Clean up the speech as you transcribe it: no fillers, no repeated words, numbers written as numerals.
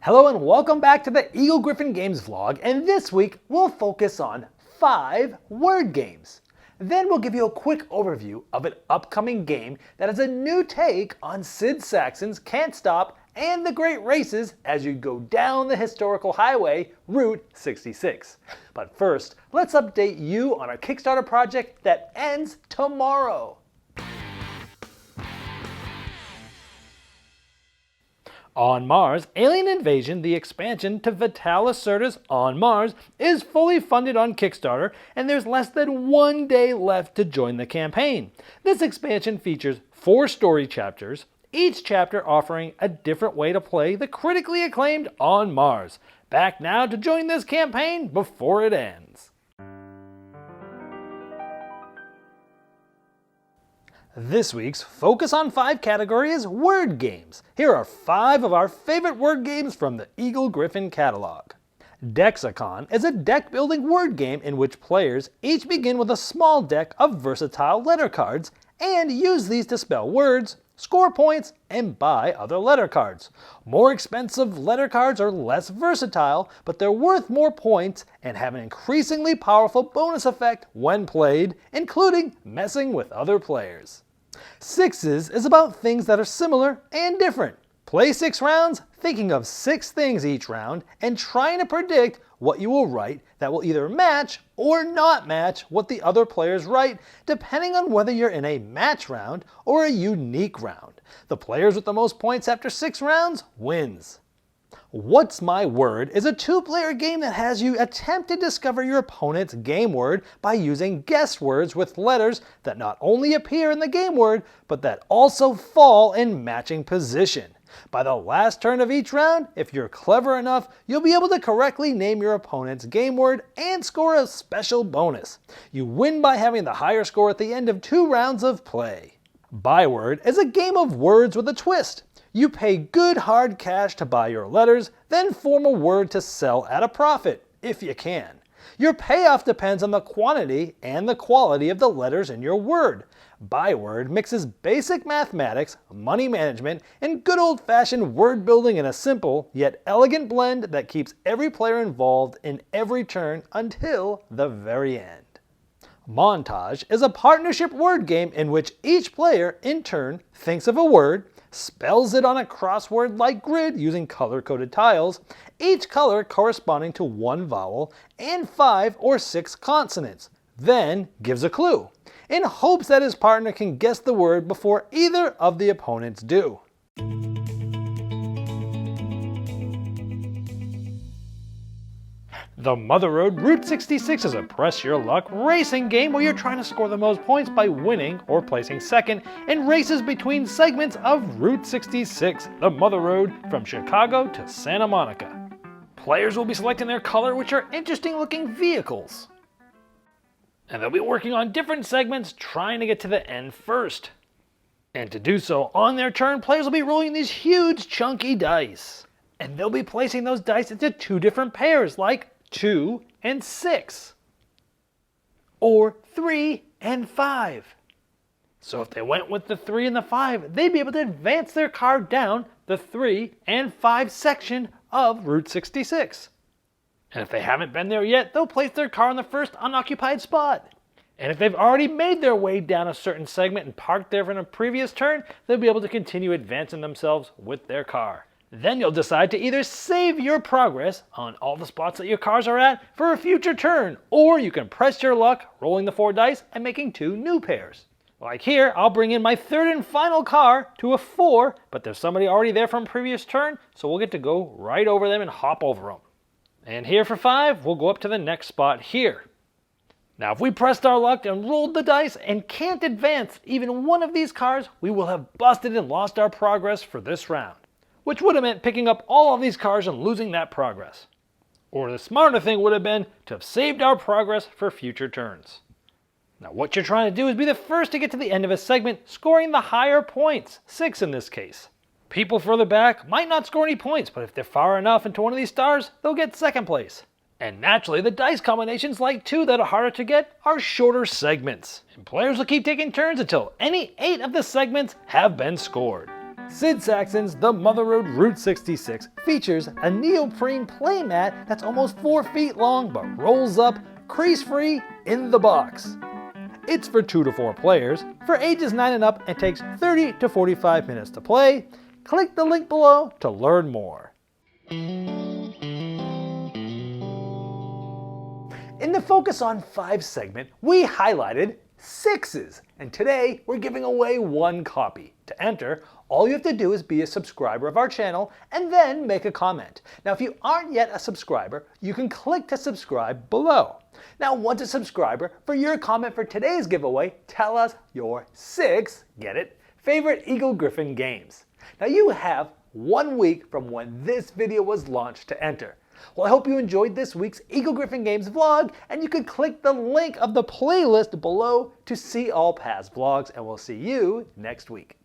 Hello and welcome back to the Eagle-Gryphon Games vlog, and this week we'll focus on 5 word games. Then we'll give you a quick overview of an upcoming game that has a new take on Sid Sackson's Can't Stop and the Great Races as you go down the historical highway, Route 66. But first, let's update you on our Kickstarter project that ends tomorrow. On Mars, Alien Invasion, the expansion to Vital Lacerda's On Mars, is fully funded on Kickstarter, and there's less than 1 day left to join the campaign. This expansion features 4 story chapters, each chapter offering a different way to play the critically acclaimed On Mars. Back now to join this campaign before it ends. This week's Focus on 5 category is word games. Here are 5 of our favorite word games from the Eagle-Gryphon catalog. Dexikon is a deck-building word game in which players each begin with a small deck of versatile letter cards and use these to spell words, score points, and buy other letter cards. More expensive letter cards are less versatile, but they're worth more points and have an increasingly powerful bonus effect when played, including messing with other players. Sixes is about things that are similar and different. Play 6 rounds, thinking of 6 things each round, and trying to predict what you will write that will either match or not match what the other players write, depending on whether you're in a match round or a unique round. The players with the most points after 6 rounds wins. What's My Word is a 2-player game that has you attempt to discover your opponent's game word by using guess words with letters that not only appear in the game word, but that also fall in matching position. By the last turn of each round, if you're clever enough, you'll be able to correctly name your opponent's game word and score a special bonus. You win by having the higher score at the end of 2 rounds of play. BuyWord is a game of words with a twist. You pay good hard cash to buy your letters, then form a word to sell at a profit, if you can. Your payoff depends on the quantity and the quality of the letters in your word. BuyWord mixes basic mathematics, money management, and good old-fashioned word building in a simple yet elegant blend that keeps every player involved in every turn until the very end. Montage is a partnership word game in which each player, in turn, thinks of a word, spells it on a crossword-like grid using color-coded tiles, each color corresponding to 1 vowel and 5 or 6 consonants, then gives a clue, in hopes that his partner can guess the word before either of the opponents do. The Mother Road Route 66 is a press your luck racing game where you're trying to score the most points by winning or placing second in races between segments of Route 66, the Mother Road from Chicago to Santa Monica. Players will be selecting their color, which are interesting looking vehicles. And they'll be working on different segments trying to get to the end first. And to do so on their turn, players will be rolling these huge chunky dice. And they'll be placing those dice into 2 different pairs, like 2 and 6, or 3 and 5. So if they went with the 3 and the 5, they'd be able to advance their car down the 3 and 5 section of Route 66. And if they haven't been there yet, they'll place their car in the first unoccupied spot. And if they've already made their way down a certain segment and parked there from a previous turn, they'll be able to continue advancing themselves with their car. Then you'll decide to either save your progress on all the spots that your cars are at for a future turn, or you can press your luck rolling the 4 dice and making 2 new pairs. Like here, I'll bring in my 3rd and final car to a 4, but there's somebody already there from a previous turn, so we'll get to go right over them and hop over them. And here for 5, we'll go up to the next spot here. Now if we pressed our luck and rolled the dice and can't advance even one of these cars, we will have busted and lost our progress for this round, which would have meant picking up all of these cars and losing that progress. Or the smarter thing would have been to have saved our progress for future turns. Now what you're trying to do is be the first to get to the end of a segment, scoring the higher points, 6 in this case. People further back might not score any points, but if they're far enough into one of these stars, they'll get 2nd place. And naturally, the dice combinations like 2 that are harder to get are shorter segments. And players will keep taking turns until any 8 of the segments have been scored. Sid Saxon's The Mother Road Route 66 features a neoprene playmat that's almost 4 feet long but rolls up, crease-free, in the box. It's for 2 to 4 players, for ages 9 and up, and takes 30 to 45 minutes to play. Click the link below to learn more. In the Focus on 5 segment, we highlighted 6s, and today we're giving away 1 copy. To enter, all you have to do is be a subscriber of our channel and then make a comment. Now, if you aren't yet a subscriber, you can click to subscribe below. Now, once a subscriber, for your comment for today's giveaway, tell us your 6, get it, favorite Eagle-Gryphon games. Now, you have 1 week from when this video was launched to enter. Well, I hope you enjoyed this week's Eagle-Gryphon Games vlog, and you can click the link of the playlist below to see all past vlogs, and we'll see you next week.